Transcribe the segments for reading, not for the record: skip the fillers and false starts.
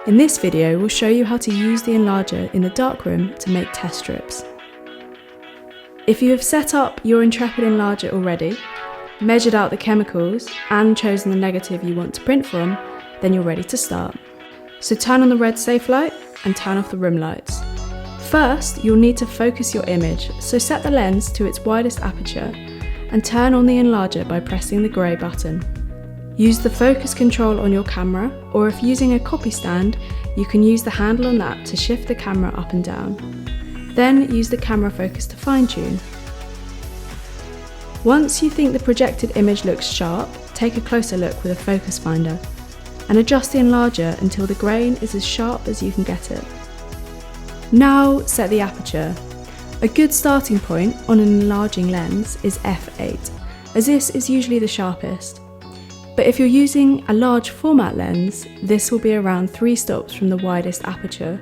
In this video, we'll show you how to use the enlarger in the darkroom to make test strips. If you have set up your Intrepid Enlarger already, measured out the chemicals and chosen the negative you want to print from, then you're ready to start. So turn on the red safe light and turn off the room lights. First, you'll need to focus your image, so set the lens to its widest aperture and turn on the enlarger by pressing the grey button. Use the focus control on your camera, or if using a copy stand, you can use the handle on that to shift the camera up and down. Then use the camera focus to fine-tune. Once you think the projected image looks sharp, take a closer look with a focus finder and adjust the enlarger until the grain is as sharp as you can get it. Now set the aperture. A good starting point on an enlarging lens is f8, as this is usually the sharpest. But if you're using a large format lens, this will be around 3 stops from the widest aperture,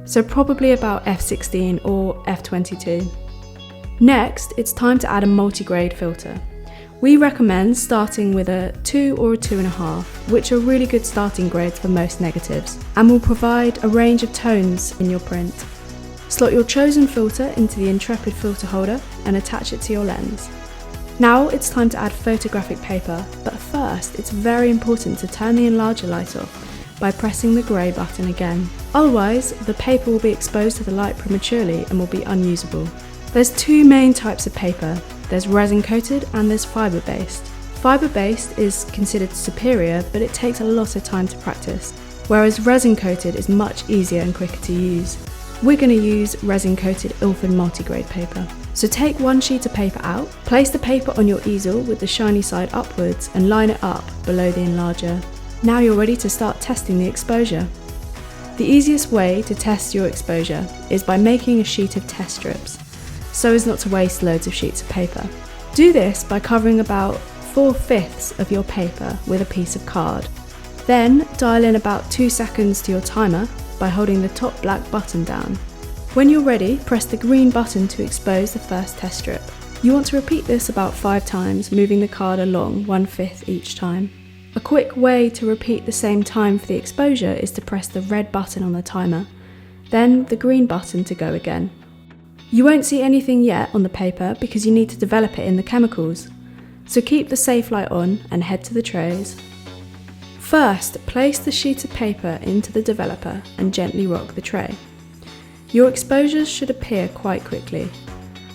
so probably about f16 or f22. Next, it's time to add a multigrade filter. We recommend starting with a 2 or a 2.5, which are really good starting grades for most negatives, and will provide a range of tones in your print. Slot your chosen filter into the Intrepid filter holder and attach it to your lens. Now it's time to add photographic paper, but first it's very important to turn the enlarger light off by pressing the grey button again. Otherwise, the paper will be exposed to the light prematurely and will be unusable. There's 2 main types of paper. There's resin coated and there's fibre based. Fibre based is considered superior, but it takes a lot of time to practice, whereas resin coated is much easier and quicker to use. We're going to use resin coated Ilford multigrade paper. So take 1 sheet of paper out, place the paper on your easel with the shiny side upwards and line it up below the enlarger. Now you're ready to start testing the exposure. The easiest way to test your exposure is by making a sheet of test strips, so as not to waste loads of sheets of paper. Do this by covering about 4/5 of your paper with a piece of card. Then dial in about 2 seconds to your timer by holding the top black button down. When you're ready, press the green button to expose the first test strip. You want to repeat this about 5 times, moving the card along 1/5 each time. A quick way to repeat the same time for the exposure is to press the red button on the timer, then the green button to go again. You won't see anything yet on the paper because you need to develop it in the chemicals, so keep the safe light on and head to the trays. First, place the sheet of paper into the developer and gently rock the tray. Your exposures should appear quite quickly.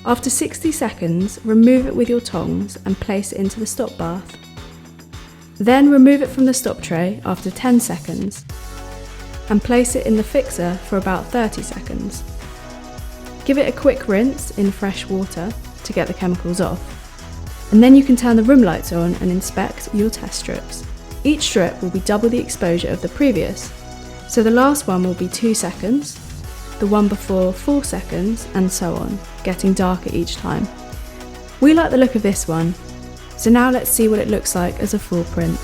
After 60 seconds, remove it with your tongs and place it into the stop bath. Then remove it from the stop tray after 10 seconds and place it in the fixer for about 30 seconds. Give it a quick rinse in fresh water to get the chemicals off, and then you can turn the room lights on and inspect your test strips. Each strip will be double the exposure of the previous, so the last one will be 2 seconds, the one before 4 seconds, and so on, getting darker each time. We like the look of this one, so now let's see what it looks like as a full print.